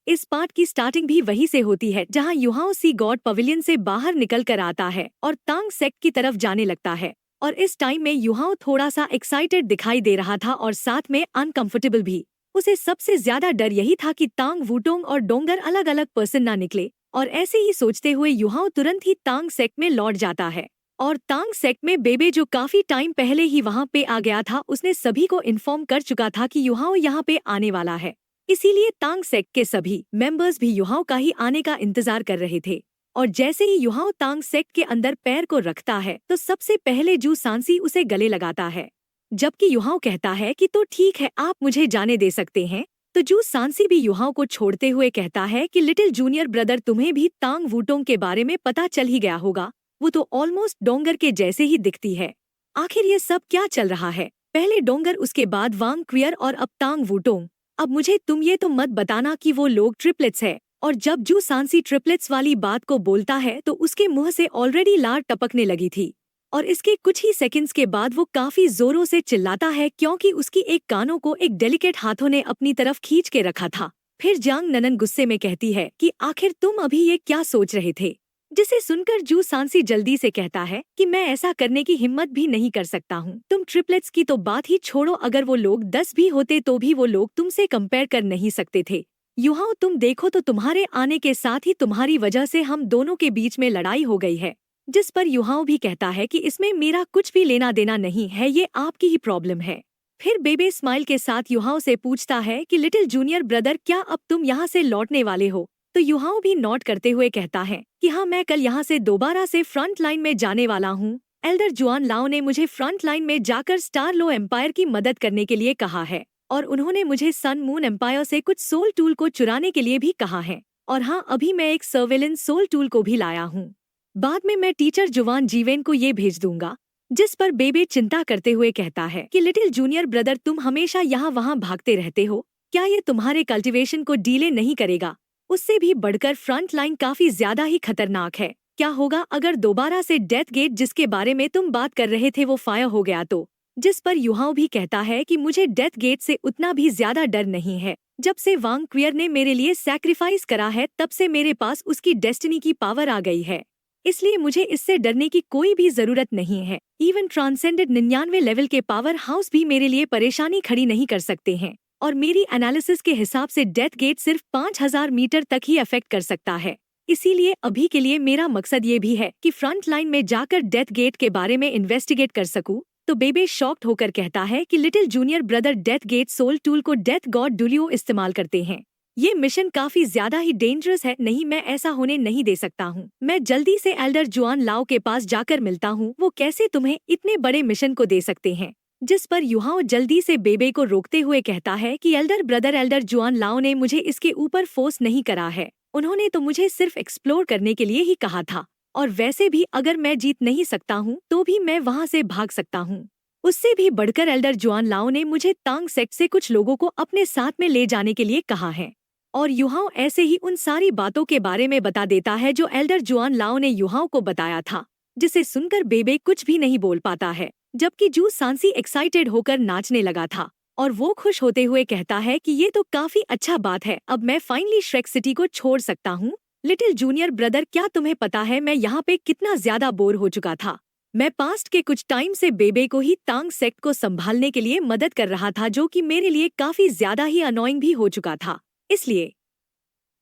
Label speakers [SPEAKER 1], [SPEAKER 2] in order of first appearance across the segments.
[SPEAKER 1] इस पार्ट की स्टार्टिंग भी वहीं से होती है जहां युहाओ सी गॉड पवेलियन से बाहर निकल कर आता है और तांग सेक्ट की तरफ जाने लगता है। और इस टाइम में युहाओ थोड़ा सा एक्साइटेड दिखाई दे रहा था और साथ में अनकंफर्टेबल भी। उसे सबसे ज्यादा डर यही था कि तांग वूटोंग और डोंगर अलग अलग पर्सन ना निकले, और ऐसे ही सोचते हुए युहाओ तुरंत ही तांग सेक्ट में लौट जाता है। और तांग सेक्ट में बेबे जो काफी टाइम पहले ही वहाँ पे आ गया था, उसने सभी को इन्फॉर्म कर चुका था कि युहाओ यहाँ पे आने वाला है। इसीलिए तांग सेक्ट के सभी मेंबर्स भी युहाओ का ही आने का इंतजार कर रहे थे। और जैसे ही युहाओ तांग सेक्ट के अंदर पैर को रखता है तो सबसे पहले जू सांसी उसे गले लगाता है, जबकि युहाओ कहता है कि तो ठीक है, आप मुझे जाने दे सकते हैं। तो जू सांसी भी युहाओ को छोड़ते हुए कहता है कि लिटिल जूनियर ब्रदर, तुम्हें भी तांग वूटोंग के बारे में पता चल ही गया होगा, वो तो ऑलमोस्ट डोंगर के जैसे ही दिखती है। आखिर ये सब क्या चल रहा है? पहले डोंगर, उसके बाद वांग क्वियर और अब तांग वूटोंग। अब मुझे तुम ये तो मत बताना कि वो लोग ट्रिपलेट्स है। और जब जू सांसी ट्रिपलेट्स वाली बात को बोलता है तो उसके मुंह से ऑलरेडी लार टपकने लगी थी। और इसके कुछ ही सेकंड्स के बाद वो काफी जोरों से चिल्लाता है क्योंकि उसकी एक कानों को एक डेलिकेट हाथों ने अपनी तरफ खींच के रखा था। फिर जांग ननन गुस्से में कहती है कि आखिर तुम अभी ये क्या सोच रहे थे? जिसे सुनकर जू सांसी जल्दी से कहता है कि मैं ऐसा करने की हिम्मत भी नहीं कर सकता हूँ। तुम ट्रिपलेट्स की तो बात ही छोड़ो, अगर वो लोग 10 भी होते तो भी वो लोग तुमसे कंपेयर कर नहीं सकते थे। युहाओ, तुम देखो तो तुम्हारे आने के साथ ही तुम्हारी वजह से हम दोनों के बीच में लड़ाई हो गई है। जिस पर युहाओ भी कहता है कि इसमें मेरा कुछ भी लेना देना नहीं है, ये आपकी ही प्रॉब्लम है। फिर बेबे स्माइल के साथ युहाओ से पूछता है कि लिटिल जूनियर ब्रदर, क्या अब तुम यहाँ से लौटने वाले हो? तो युहाओ भी नोट करते हुए कहता है कि हाँ, मैं कल यहाँ से दोबारा से फ्रंट लाइन में जाने वाला हूँ। एल्डर जुआन लाओ ने मुझे फ्रंट लाइन में जाकर स्टार लो एम्पायर की मदद करने के लिए कहा है, और उन्होंने मुझे सन मून एम्पायर से कुछ सोल टूल को चुराने के लिए भी कहा है। और हाँ, अभी मैं एक सर्वेलेंस सोल टूल को भी लाया हूँ। बाद में मैं टीचर जुवान जीवेन को ये भेज दूंगा। जिस पर बेबे चिंता करते हुए कहता है कि लिटिल जूनियर ब्रदर, तुम हमेशा यहाँ वहाँ भागते रहते हो, क्या ये तुम्हारे कल्टीवेशन को डीले नहीं करेगा? उससे भी बढ़कर फ्रंट लाइन काफी ज्यादा ही खतरनाक है। क्या होगा अगर दोबारा से डेथ गेट जिसके बारे में तुम बात कर रहे थे वो फायर हो गया तो? जिस पर युहाओ भी कहता है कि मुझे डेथ गेट से उतना भी ज्यादा डर नहीं है। जब से वांग क्वियर ने मेरे लिए सैक्रिफाइस करा है तब से मेरे पास उसकी डेस्टिनी की पावर आ गई है, इसलिए मुझे इससे डरने की कोई भी जरूरत नहीं है। इवन ट्रांसेंडेड 99 लेवल के पावर हाउस भी मेरे लिए परेशानी खड़ी नहीं कर सकते हैं। और मेरी एनालिसिस के हिसाब से डेथ गेट सिर्फ 5000 मीटर तक ही अफेक्ट कर सकता है। इसीलिए अभी के लिए मेरा मकसद ये भी है कि फ्रंट लाइन में जाकर डेथ गेट के बारे में इन्वेस्टिगेट कर सकूं। तो बेबे शॉक्ड होकर कहता है कि little junior brother, death gate soul tool को डेथ गॉड डुलियो इस्तेमाल करते हैं। ये मिशन काफी ज्यादा ही डेंजरस है। नहीं, मैं ऐसा होने नहीं दे सकता हूँ। मैं जल्दी से एल्डर जुआन लाओ के पास जाकर मिलता हूँ, वो कैसे तुम्हें इतने बड़े मिशन को दे सकते हैं? जिस पर युहाओ जल्दी से बेबे को रोकते हुए कहता है कि एल्डर ब्रदर, एल्डर जुआन लाओ ने मुझे इसके ऊपर फोर्स नहीं करा है, उन्होंने तो मुझे सिर्फ एक्सप्लोर करने के लिए ही कहा था। और वैसे भी अगर मैं जीत नहीं सकता हूँ तो भी मैं वहाँ से भाग सकता हूँ। उससे भी बढ़कर एल्डर जुआन लाओ ने मुझे तांग सेक्ट से कुछ लोगों को अपने साथ में ले जाने के लिए कहा है। और युहाओ ऐसे ही उन सारी बातों के बारे में बता देता है जो एल्डर जुआन लाओ ने युहाओ को बताया था, जिसे सुनकर बेबे कुछ भी नहीं बोल पाता है, जबकि जू सांसी एक्साइटेड होकर नाचने लगा था। और वो खुश होते हुए कहता है कि ये तो काफी अच्छा बात है, अब मैं फाइनली श्रेक सिटी को छोड़ सकता हूँ। लिटिल जूनियर ब्रदर, क्या तुम्हें पता है मैं यहाँ पे कितना ज्यादा बोर हो चुका था? मैं पास्ट के कुछ टाइम से बेबे को ही तांग सेक्ट को संभालने के लिए मदद कर रहा था, जो कि मेरे लिए काफी ज्यादा ही अनोइंग भी हो चुका था। इसलिए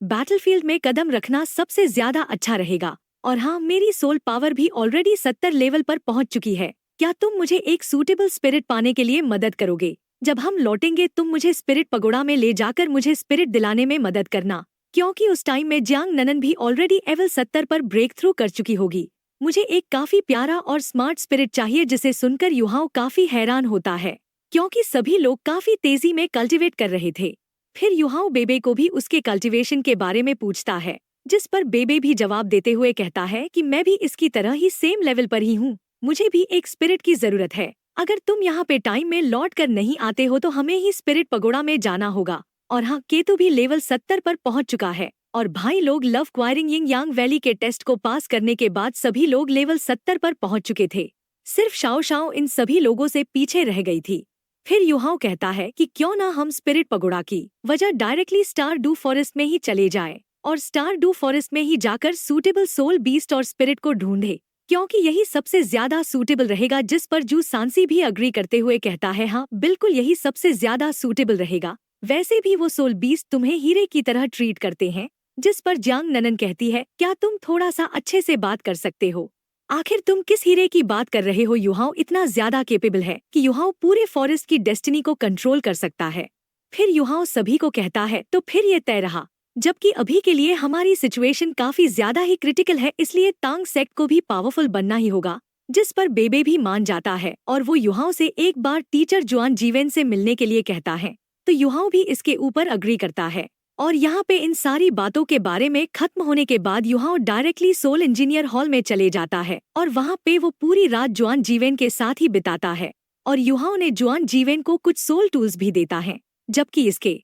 [SPEAKER 1] बैटलफील्ड में कदम रखना सबसे ज्यादा अच्छा रहेगा। और हाँ, मेरी सोल पावर भी ऑलरेडी 70 लेवल पर पहुंच चुकी है। क्या तुम मुझे एक सूटेबल स्पिरिट पाने के लिए मदद करोगे? जब हम लौटेंगे तुम मुझे स्पिरिट पगोड़ा में ले जाकर मुझे स्पिरिट दिलाने में मदद करना, क्योंकि उस टाइम में जियांग ननन भी ऑलरेडी लेवल 70 पर ब्रेक थ्रू कर चुकी होगी। मुझे एक काफी प्यारा और स्मार्ट स्पिरिट चाहिए। जिसे सुनकर युहाओ काफी हैरान होता है, क्योंकि सभी लोग काफी तेजी में कल्टिवेट कर रहे थे। फिर युहाओ बेबे को भी उसके कल्टीवेशन के बारे में पूछता है, जिस पर बेबे भी जवाब देते हुए कहता है कि मैं भी इसकी तरह ही सेम लेवल पर ही हूँ, मुझे भी एक स्पिरिट की जरूरत है। अगर तुम यहाँ पे टाइम में लौट कर नहीं आते हो तो हमें ही स्पिरिट पगोड़ा में जाना होगा। और हाँ, केतु भी लेवल 70 पर पहुँच चुका है। और भाई लोग, लव क्वायरिंग यिंग यांग वैली के टेस्ट को पास करने के बाद सभी लोग लेवल 70 पर पहुँच चुके थे। सिर्फ शाओ शाओ इन सभी लोगों से पीछे रह गई थी। फिर युहाओ कहता है कि क्यों ना हम स्पिरिट पगोड़ा की वजह डायरेक्टली स्टार डू फॉरेस्ट में ही चले जाए और स्टार डू फॉरेस्ट में ही जाकर सूटेबल सोल बीस्ट और स्पिरिट को ढूंढे, क्योंकि यही सबसे ज्यादा सूटेबल रहेगा। जिस पर जू सांसी भी अग्री करते हुए कहता है हाँ बिल्कुल यही सबसे ज्यादा सूटेबल रहेगा, वैसे भी वो सोल बीस्ट तुम्हें हीरे की तरह ट्रीट करते हैं। जिस पर जियांग ननन कहती है क्या तुम थोड़ा सा अच्छे से बात कर सकते हो, आखिर तुम किस हीरे की बात कर रहे हो। युहाओ इतना ज्यादा केपेबल है कि युहाओ पूरे फॉरेस्ट की डेस्टिनी को कंट्रोल कर सकता है। फिर युहाओ सभी को कहता है तो फिर ये तय रहा, जबकि अभी के लिए हमारी सिचुएशन काफी ज्यादा ही क्रिटिकल है, इसलिए तांग सेक्ट को भी पावरफुल बनना ही होगा। जिस पर बेबे भी मान जाता है और वो युहाओ से एक बार टीचर जुआन जीवेन से मिलने के लिए कहता है, तो युहाओ भी इसके ऊपर अग्री करता है। और यहाँ पे इन सारी बातों के बारे में खत्म होने के बाद Yuhao directly soul engineer hall में चले जाता है और वहाँ पे वो पूरी रात जुआन जीवेन के साथ ही बिताता है। और युहाओ ने जुआन जीवेन को कुछ सोल टूल्स भी देता है, जबकि इसके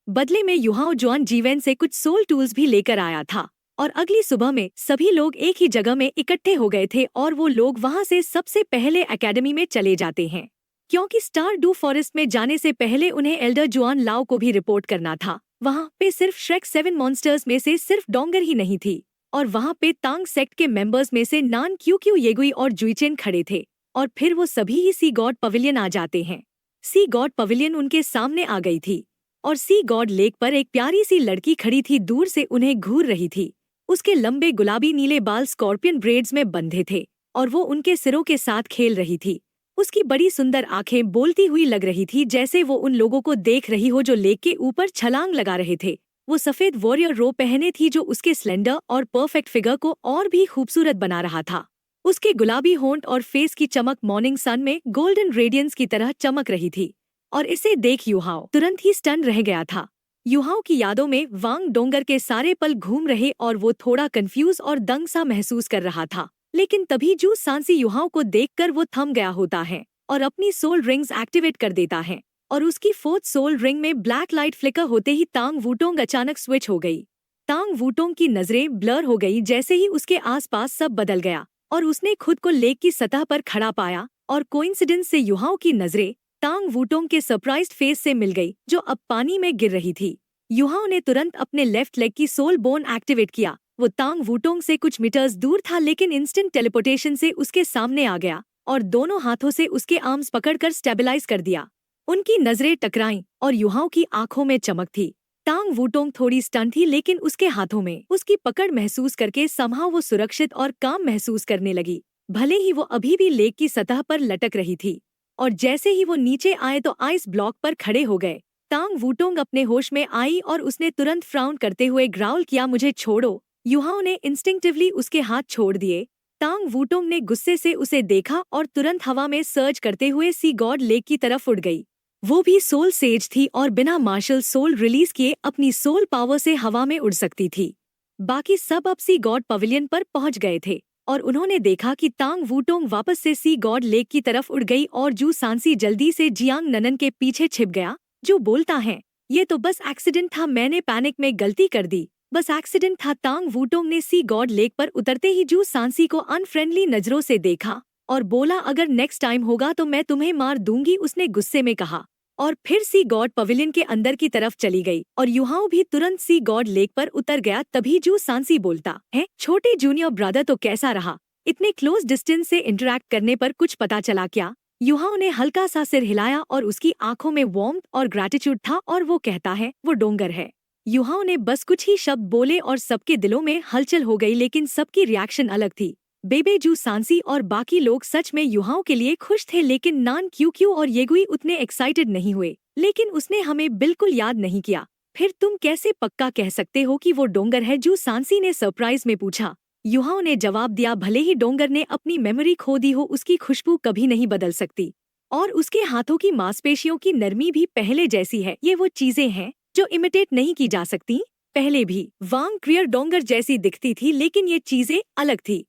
[SPEAKER 1] बदले में युहाओ जुआन जीवेन से कुछ सोल टूल्स भी लेकर आया था। और अगली सुबह में सभी लोग एक ही जगह में इकट्ठे हो गए थे और वो लोग वहाँ से सबसे पहले एकेडमी में चले जाते हैं, क्योंकि स्टार डू फॉरेस्ट में जाने से पहले उन्हें एल्डर जुआन लाओ को भी रिपोर्ट करना था। वहाँ पे सिर्फ श्रेक 7 मॉन्स्टर्स में से सिर्फ डोंगर ही नहीं थी, और वहाँ पे तांग सेक्ट के मेंबर्स में से नान क्यू येगुई और जुइचेन खड़े थे। और फिर वो सभी ही सी गॉड पवेलियन आ जाते हैं। सी गॉड पवेलियन उनके सामने आ गई थी और सी गॉड लेक पर एक प्यारी सी लड़की खड़ी थी, दूर से उन्हें घूर रही थी। उसके लंबे गुलाबी नीले बाल स्कॉर्पियन ब्रेड्स में बंधे थे और वो उनके सिरों के साथ खेल रही थी। उसकी बड़ी सुंदर आंखें बोलती हुई लग रही थी, जैसे वो उन लोगों को देख रही हो जो लेक के ऊपर छलांग लगा रहे थे। वो सफेद वॉरियर रोब पहने थी जो उसके स्लेंडर और परफेक्ट फिगर को और भी खूबसूरत बना रहा था। उसके गुलाबी होंठ और फेस की चमक मॉर्निंग सन में गोल्डन रेडियंस की तरह चमक रही थी, और इसे देख युहाओ तुरंत ही स्टन रह गया था। युहाओ की यादों में वांग डोंगर के सारे पल घूम रहे और वो थोड़ा कंफ्यूज और दंग सा महसूस कर रहा था। लेकिन तभी जू सांसी युहाओ को देखकर वो थम गया होता है और अपनी सोल रिंग्स एक्टिवेट कर देता है, और उसकी 4th सोल रिंग में ब्लैक लाइट फ्लिकर होते ही तांग वूटोंग अचानक स्विच हो गई। तांग वूटोंग की नजरें ब्लर हो गई जैसे ही उसके आसपास सब बदल गया, और उसने खुद को लेक की सतह पर खड़ा पाया। और कोइंसिडेंस से युहाओ की नजरें तांग वूटोंग के सरप्राइज्ड फेस से मिल गई, जो अब पानी में गिर रही थी। युहाओ ने तुरंत अपने लेफ्ट लेग की सोल बोन एक्टिवेट किया। वो तांग वूटोंग से कुछ मीटर्स दूर था, लेकिन इंस्टेंट टेलीपोर्टेशन से उसके सामने आ गया और दोनों हाथों से उसके आर्म्स पकड़कर स्टेबलाइज कर दिया। उनकी नजरें टकराईं और युहाओ की आंखों में चमक थी। तांग वूटोंग थोड़ी स्टन थी, लेकिन उसके हाथों में उसकी पकड़ महसूस करके समहाउ वो सुरक्षित और काम महसूस करने लगी, भले ही वो अभी भी लेक की सतह पर लटक रही थी। और जैसे ही वो नीचे आए तो आइस ब्लॉक पर खड़े हो गए। तांग वूटोंग अपने होश में आई और उसने तुरंत फ्राउन करते हुए ग्राउल किया, मुझे छोड़ो। युहाओ ने इंस्टिंक्टिवली उसके हाथ छोड़ दिए। तांग वूटोंग ने गुस्से से उसे देखा और तुरंत हवा में सर्च करते हुए सी गॉड लेक की तरफ उड़ गई। वो भी सोल सेज थी और बिना मार्शल सोल रिलीज किए अपनी सोल पावर से हवा में उड़ सकती थी। बाकी सब अब सी गॉड पवेलियन पर पहुंच गए थे और उन्होंने देखा कि तांग वूटोंग वापस से सी गॉड लेक की तरफ उड़ गई और जू सांसी जल्दी से जियांग ननन के पीछे छिप गया, जो बोलता है, ये तो बस एक्सीडेंट था, मैंने पैनिक में गलती कर दी, बस एक्सीडेंट था। तांग वूटोंग ने सी गॉड लेक पर उतरते ही जू सांसी को अनफ्रेंडली नजरों से देखा और बोला, अगर नेक्स्ट टाइम होगा तो मैं तुम्हें मार दूंगी, उसने गुस्से में कहा। और फिर सी गॉड पवेलियन के अंदर की तरफ चली गई और युहाओ भी तुरंत सी गॉड लेक पर उतर गया। तभी जू सांसी बोलता है, छोटे जूनियर ब्रदर तो कैसा रहा, इतने क्लोज डिस्टेंस से इंटरैक्ट करने पर कुछ पता चला क्या? युहाओ ने हल्का सा सिर हिलाया और उसकी आंखों में वार्मथ और ग्रैटिट्यूड था और वो कहता है, वो डोंगर है। युहाओ ने बस कुछ ही शब्द बोले और सबके दिलों में हलचल हो गई, लेकिन सबकी रिएक्शन अलग थी। बेबे, जू सांसी और बाकी लोग सच में युहाओ के लिए खुश थे, लेकिन नान क्यू और येगुई उतने एक्साइटेड नहीं हुए। लेकिन उसने हमें बिल्कुल याद नहीं किया। फिर तुम कैसे पक्का कह सकते हो कि वो डोंगर है? जू सांसी ने सरप्राइज में पूछा। युहाओ ने जवाब दिया, भले ही डोंगर ने अपनी मेमोरी खो दी हो, उसकी खुशबू कभी नहीं बदल सकती और उसके हाथों की मांसपेशियों की नरमी भी पहले जैसी है। ये वो चीजें हैं जो इमिटेट नहीं की जा सकती। पहले भी वांग क्रियर डोंगर जैसी दिखती थी, लेकिन ये चीजें अलग थी।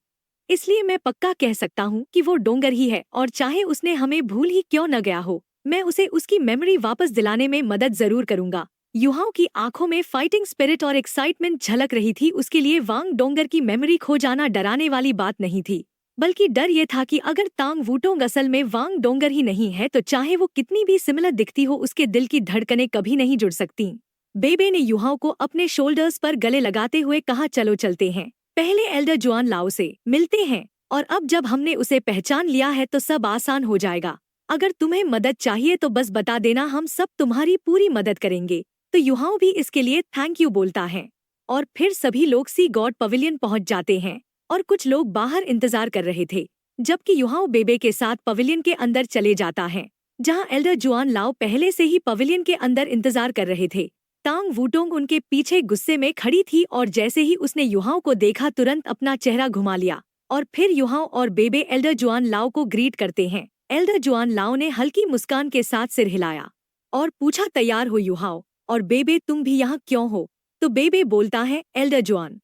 [SPEAKER 1] इसलिए मैं पक्का कह सकता हूँ कि वो डोंगर ही है, और चाहे उसने हमें भूल ही क्यों न गया हो, मैं उसे उसकी मेमोरी वापस दिलाने में मदद जरूर करूंगा। युहाओ की आंखों में फाइटिंग स्पिरिट और एक्साइटमेंट झलक रही थी। उसके लिए वांग डोंगर की मेमोरी खो जाना डराने वाली बात नहीं थी, बल्कि डर ये था कि अगर तांग वूटोंग असल में वांग डोंगर ही नहीं है तो चाहे वो कितनी भी सिमिलर दिखती हो उसके दिल की धड़कनें कभी नहीं जुड़ सकती। बेबे ने युहाओ को अपने शोल्डर्स पर गले लगाते हुए कहा, चलो चलते हैं, पहले एल्डर जुआन लाओ से मिलते हैं, और अब जब हमने उसे पहचान लिया है तो सब आसान हो जाएगा। अगर तुम्हें मदद चाहिए तो बस बता देना, हम सब तुम्हारी पूरी मदद करेंगे। तो युहाओ भी इसके लिए थैंक यू बोलता है। और फिर सभी लोग सी गॉड पवेलियन पहुंच जाते हैं और कुछ लोग बाहर इंतजार कर रहे थे, जबकि युहाओ बेबे के साथ पवेलियन के अंदर चले जाता है, जहां एल्डर जुआन लाओ पहले से ही पवेलियन के अंदर इंतजार कर रहे थे। तांग वूटोंग उनके पीछे गुस्से में खड़ी थी और जैसे ही उसने युहाओ को देखा तुरंत अपना चेहरा घुमा लिया, और फिर युहाओ और बेबे एल्डर जुआन लाओ को ग्रीट करते हैं। एल्डर जुआन लाओ ने हल्की मुस्कान के साथ सिर हिलाया और पूछा, तैयार हो युहाओ? और बेबे, तुम भी यहाँ क्यों हो? तो बेबे बोलता है, एल्डर जुआन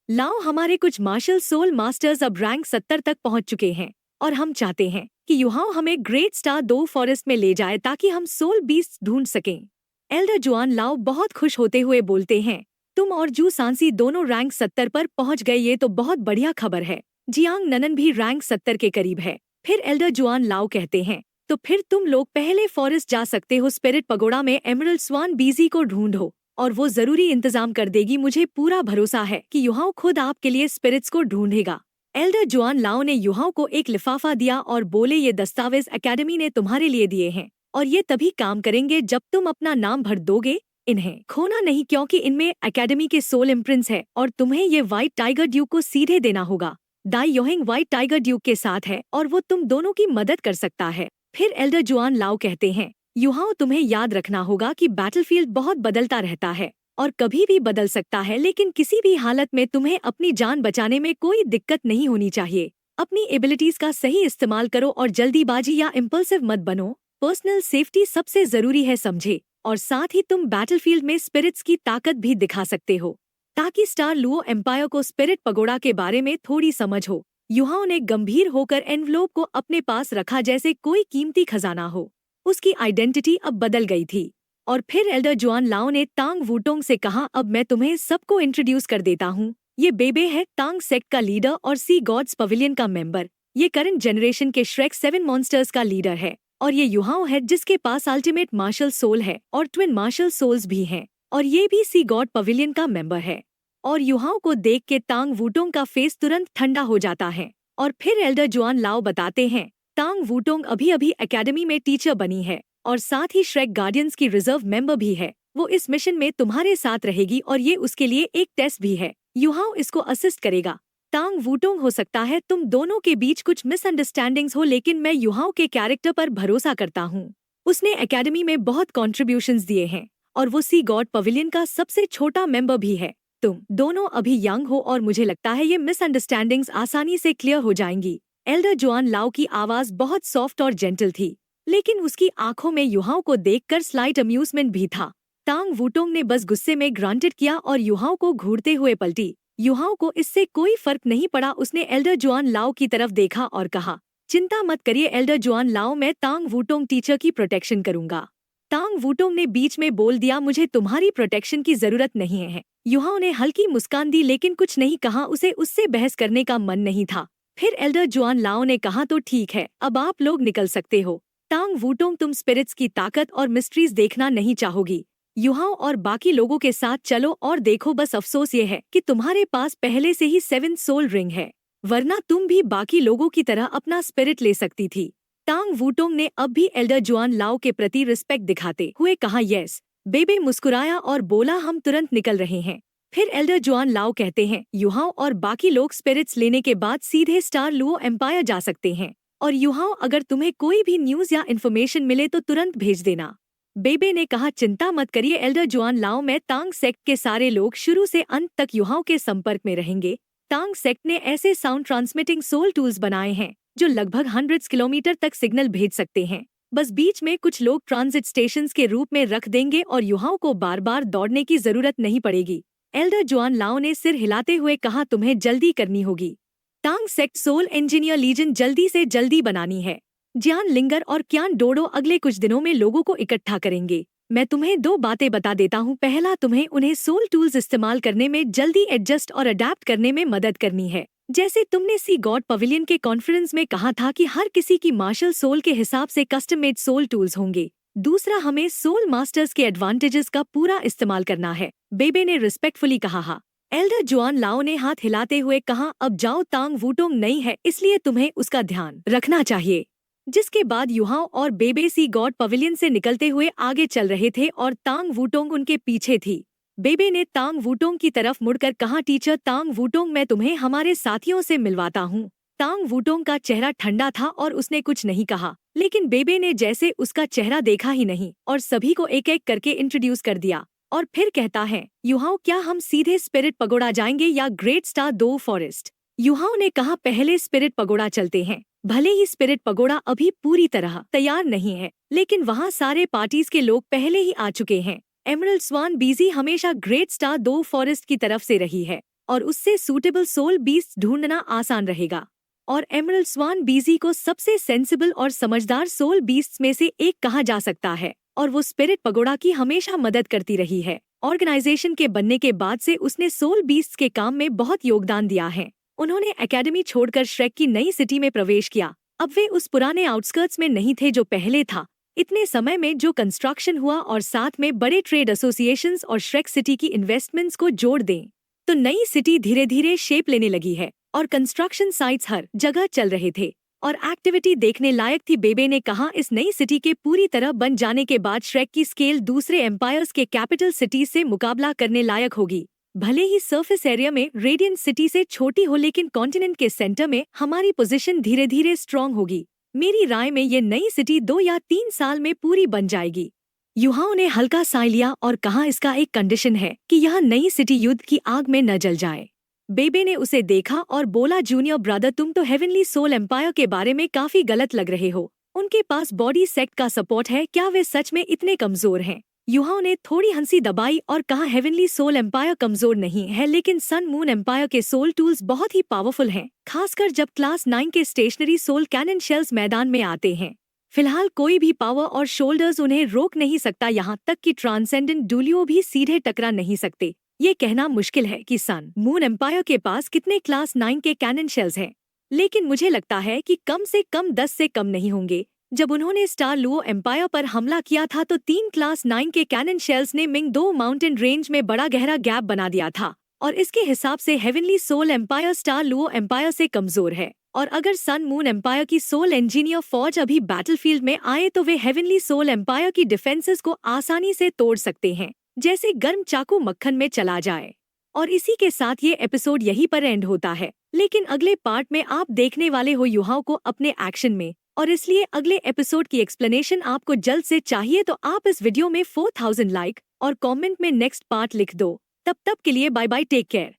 [SPEAKER 1] लाओ, हमारे कुछ मार्शल सोल मास्टर्स अब रैंक 70 तक पहुंच चुके हैं और हम चाहते हैं कि युहाओ हमें ग्रेट स्टार 2 फॉरेस्ट में ले जाए ताकि हम सोल बीस्ट ढूंढ सकें। एल्डर जुआन लाओ बहुत खुश होते हुए बोलते हैं, तुम और जू सांसी दोनों रैंक 70 पर पहुंच गए, ये तो बहुत बढ़िया खबर है। जियांग ननन भी रैंक 70 के करीब है। फिर एल्डर जुआन लाओ कहते हैं, तो फिर तुम लोग पहले फॉरेस्ट जा सकते हो, स्पिरिट पगोड़ा में एमरल्ड स्वान बीजी को ढूंढो और वो जरूरी इंतजाम कर देगी। मुझे पूरा भरोसा है कि युहाओ खुद आपके लिए स्पिरिट्स को ढूंढेगा। एल्डर जुआन लाओ ने युहाओ को एक लिफाफा दिया और बोले, ये दस्तावेज एकेडमी ने तुम्हारे लिए दिए हैं और ये तभी काम करेंगे जब तुम अपना नाम भर दोगे। इन्हें खोना नहीं क्योंकि इनमें एकेडमी के सोल इम्प्रिंट्स है और तुम्हें ये व्हाइट टाइगर ड्यूक को सीधे देना होगा। दाई योहिंग व्हाइट टाइगर ड्यूक के साथ है और वो तुम दोनों की मदद कर सकता है। फिर एल्डर जुआन लाओ कहते हैं, युहाओ तुम्हें याद रखना होगा कि बैटलफील्ड बहुत बदलता रहता है और कभी भी बदल सकता है, लेकिन किसी भी हालत में तुम्हें अपनी जान बचाने में कोई दिक्कत नहीं होनी चाहिए। अपनी एबिलिटीज का सही इस्तेमाल करो और जल्दीबाजी या इम्पल्सिव मत बनो। पर्सनल सेफ्टी सबसे जरूरी है, समझे? और साथ ही तुम बैटलफील्ड में स्पिरिट्स की ताकत भी दिखा सकते हो ताकि स्टार लुओ एम्पायर को स्पिरिट पगोड़ा के बारे में थोड़ी समझ हो। युहाओ ने गंभीर होकर एनवलोप को अपने पास रखा जैसे कोई कीमती खजाना हो। उसकी आइडेंटिटी अब बदल गई थी। और फिर एल्डर जुआन लाओ ने तांग वूटोंग से कहा, अब मैं तुम्हें सबको इंट्रोड्यूस कर देता हूँ। ये बेबे है, तांग सेक्ट का लीडर और सी गॉड्स पवेलियन का मेंबर। ये करंट जनरेशन के श्रेक 7 मॉन्स्टर्स का लीडर है। और ये युहाओ है जिसके पास अल्टीमेट मार्शल सोल है और ट्विन मार्शल सोल्स भी हैं, और ये भी सी गॉड पवेलियन का मेंबर है। और युहाओ को देख के तांग वूटोंग का फेस तुरंत ठंडा हो जाता है। और फिर एल्डर जुआन लाओ बताते हैं, तांग वूटोंग अभी अभी एकेडमी में टीचर बनी है और साथ ही श्रेक गार्डियंस की रिजर्व मेंबर भी है। वो इस मिशन में तुम्हारे साथ रहेगी और ये उसके लिए एक टेस्ट भी है। युहाओ इसको असिस्ट करेगा। तांग वूटोंग, हो सकता है तुम दोनों के बीच कुछ मिसअंडरस्टैंडिंग्स हो, लेकिन मैं युहाओ के कैरेक्टर पर भरोसा करता हूँ। उसने एकेडमी में बहुत कॉन्ट्रीब्यूशंस दिए हैं और वो सी गॉड पवेलियन का सबसे छोटा मेंबर भी है। तुम दोनों अभी यंग हो और मुझे लगता है ये मिसअंडरस्टैंडिंग्स आसानी से क्लियर हो जाएंगी। एल्डर जुआन लाओ की आवाज बहुत सॉफ्ट और जेंटल थी, लेकिन उसकी आंखों में युहाओ को देखकर स्लाइट अम्यूजमेंट भी था। तांग वूटोंग ने बस गुस्से में ग्रांटेड किया और युहाओ को घूरते हुए पलटी। युहाओ को इससे कोई फर्क नहीं पड़ा। उसने एल्डर जुआन लाओ की तरफ देखा और कहा, चिंता मत करिए एल्डर जुआन लाओ, मैं तांग वूटोंग टीचर की प्रोटेक्शन करूंगा। तांग वूटोंग ने बीच में बोल दिया, मुझे तुम्हारी प्रोटेक्शन की जरूरत नहीं है। युहाओ ने हल्की मुस्कान दी लेकिन कुछ नहीं कहा, उसे उससे बहस करने का मन नहीं था। फिर एल्डर जुआन लाओ ने कहा, तो ठीक है, अब आप लोग निकल सकते हो। तांग वूटोंग, तुम स्पिरिट्स की ताकत और मिस्ट्रीज देखना नहीं चाहोगी। युहाओ और बाकी लोगों के साथ चलो और देखो। बस अफसोस ये है कि तुम्हारे पास पहले से ही 7 सोल रिंग है, वरना तुम भी बाकी लोगों की तरह अपना स्पिरिट ले सकती थी। तांग वूटोंग ने अब भी एल्डर जुआन लाओ के प्रति रिस्पेक्ट दिखाते हुए कहा, यस। बेबे मुस्कुराया और बोला, हम तुरंत निकल रहे हैं। फिर एल्डर जुआन लाओ कहते हैं, युहाओ और बाकी लोग स्पिरिट्स लेने के बाद सीधे स्टार लुओ एम्पायर जा सकते हैं। और युहाओ, अगर तुम्हें कोई भी न्यूज या इन्फॉर्मेशन मिले तो तुरंत भेज देना। बेबे ने कहा, चिंता मत करिए एल्डर जुआन लाओ, मैं तांग सेक्ट के सारे लोग शुरू से अंत तक युहाओ के संपर्क में रहेंगे। तांग सेक्ट ने ऐसे साउंड ट्रांसमिटिंग सोल टूल्स बनाए हैं जो लगभग 100 किलोमीटर तक सिग्नल भेज सकते हैं। बस बीच में कुछ लोग ट्रांजिट स्टेशंस के रूप में रख देंगे और युहाओ को बार बार दौड़ने की जरूरत नहीं पड़ेगी। एल्डर जुआन लाओ ने सिर हिलाते हुए कहा, तुम्हें जल्दी करनी होगी। तांग सेक्ट सोल इंजीनियर लीजन जल्दी से जल्दी बनानी है। जियान लिंगर और क्यान डोडो अगले कुछ दिनों में लोगों को इकट्ठा करेंगे। मैं तुम्हें 2 बातें बता देता हूँ। पहला, तुम्हें उन्हें सोल टूल्स इस्तेमाल करने में जल्दी एडजस्ट और अडेप्ट करने में मदद करनी है। जैसे तुमने सी गॉड पवेलियन के कॉन्फ्रेंस में कहा था कि हर किसी की मार्शल सोल के हिसाब से कस्टम मेड सोल टूल्स होंगे। दूसरा, हमें सोल मास्टर्स के एडवांटेजेस का पूरा इस्तेमाल करना है, बेबे ने रिस्पेक्टफुली कहा। एल्डर जुआन लाओ ने हाथ हिलाते हुए कहा, अब जाओ, तांग वूटोंग नहीं है, इसलिए तुम्हें उसका ध्यान रखना चाहिए। जिसके बाद युहाओ और बेबे सी गॉड पवेलियन से निकलते हुए आगे चल रहे थे और तांग वूटोंग उनके पीछे थी। बेबे ने तांग वूटोंग की तरफ मुड़कर कहा, टीचर तांग वूटोंग, मैं तुम्हें हमारे साथियों से मिलवाता हूँ। तांग वूटोंग का चेहरा ठंडा था और उसने कुछ नहीं कहा, लेकिन बेबे ने जैसे उसका चेहरा देखा ही नहीं और सभी को एक एक करके इंट्रोड्यूस कर दिया। और फिर कहता है, युहाओ, क्या हम सीधे स्पिरिट पगोड़ा जाएंगे या ग्रेट स्टार दो फॉरेस्ट? युहाओ ने कहा, पहले स्पिरिट पगोड़ा चलते हैं। भले ही स्पिरिट पगोड़ा अभी पूरी तरह तैयार नहीं है, लेकिन वहाँ सारे पार्टीज के लोग पहले ही आ चुके हैं। एमरल्ड स्वान बीजी हमेशा ग्रेट स्टार दो फॉरेस्ट की तरफ से रही है और उससे सूटेबल सोल बीस्ट ढूंढना आसान रहेगा। और एमरल्ड स्वान बीजी को सबसे सेंसिबल और समझदार सोल बीस्ट्स में से एक कहा जा सकता है और वो स्पिरिट पगोड़ा की हमेशा मदद करती रही है। ऑर्गेनाइजेशन के बनने के बाद से उसने सोल बीस्ट्स के काम में बहुत योगदान दिया है। उन्होंने एकेडमी छोड़कर श्रेक की नई सिटी में प्रवेश किया। अब वे उस पुराने आउटस्कर्ट्स में नहीं थे जो पहले था। इतने समय में जो कंस्ट्रक्शन हुआ और साथ में बड़े ट्रेड एसोसिएशंस और श्रेक सिटी की इन्वेस्टमेंट्स को जोड़ दें तो नई सिटी धीरे धीरे शेप लेने लगी है और कंस्ट्रक्शन साइट्स हर जगह चल रहे थे और एक्टिविटी देखने लायक थी। बेबे ने कहा, इस नई सिटी के पूरी तरह बन जाने के बाद श्रेक की स्केल दूसरे एम्पायर्स के कैपिटल सिटीज से मुकाबला करने लायक होगी। भले ही सरफेस एरिया में रेडियंट सिटी से छोटी हो, लेकिन कॉन्टिनेंट के सेंटर में हमारी पोजीशन धीरे धीरे स्ट्रॉन्ग होगी। मेरी राय में ये नई सिटी 2 या 3 साल में पूरी बन जाएगी। युहाओ ने हल्का सा लिया और कहा, इसका एक कंडीशन है कि यह नई सिटी युद्ध की आग में न जल जाए। बेबे ने उसे देखा और बोला, जूनियर ब्रदर, तुम तो हेवनली सोल एम्पायर के बारे में काफी गलत लग रहे हो। उनके पास बॉडी सेक्ट का सपोर्ट है, क्या वे सच में इतने कमजोर हैं? युहाओ ने थोड़ी हंसी दबाई और कहा, हेवनली सोल एम्पायर कमजोर नहीं है, लेकिन सन मून एम्पायर के सोल टूल्स बहुत ही पावरफुल हैं, खासकर जब क्लास 9 के स्टेशनरी सोल कैनन शेल्स मैदान में आते हैं। फिलहाल कोई भी पावर और शोल्डर्स उन्हें रोक नहीं सकता, यहाँ तक कि ट्रांसेंडेंट डुलियो भी सीधे टकरा नहीं सकते। ये कहना मुश्किल है कि सन मून एम्पायर के पास कितने क्लास 9 के कैनन शेल्स हैं, लेकिन मुझे लगता है कि कम से कम 10 से कम नहीं होंगे। जब उन्होंने स्टार लुओ एम्पायर पर हमला किया था तो 3 क्लास 9 के कैनन शेल्स ने मिंग 2 माउंटेन रेंज में बड़ा गहरा गैप बना दिया था और इसके हिसाब से heavenly soul empire star Luo empire से कमजोर है। और अगर सन मून एम्पायर की सोल इंजीनियर फौज अभी बैटलफील्ड में आए तो वे हेवनली सोल एम्पायर की डिफेंसेस को आसानी से तोड़ सकते हैं, जैसे गर्म चाकू मक्खन में चला जाए। और इसी के साथ ये एपिसोड यहीं पर एंड होता है, लेकिन अगले पार्ट में आप देखने वाले हो युहाओ को अपने एक्शन में, और इसलिए अगले एपिसोड की एक्सप्लेनेशन आपको जल्द से चाहिए तो आप इस वीडियो में 4000 लाइक और कमेंट में नेक्स्ट पार्ट लिख दो। तब तक के लिए बाय बाय, टेक केयर।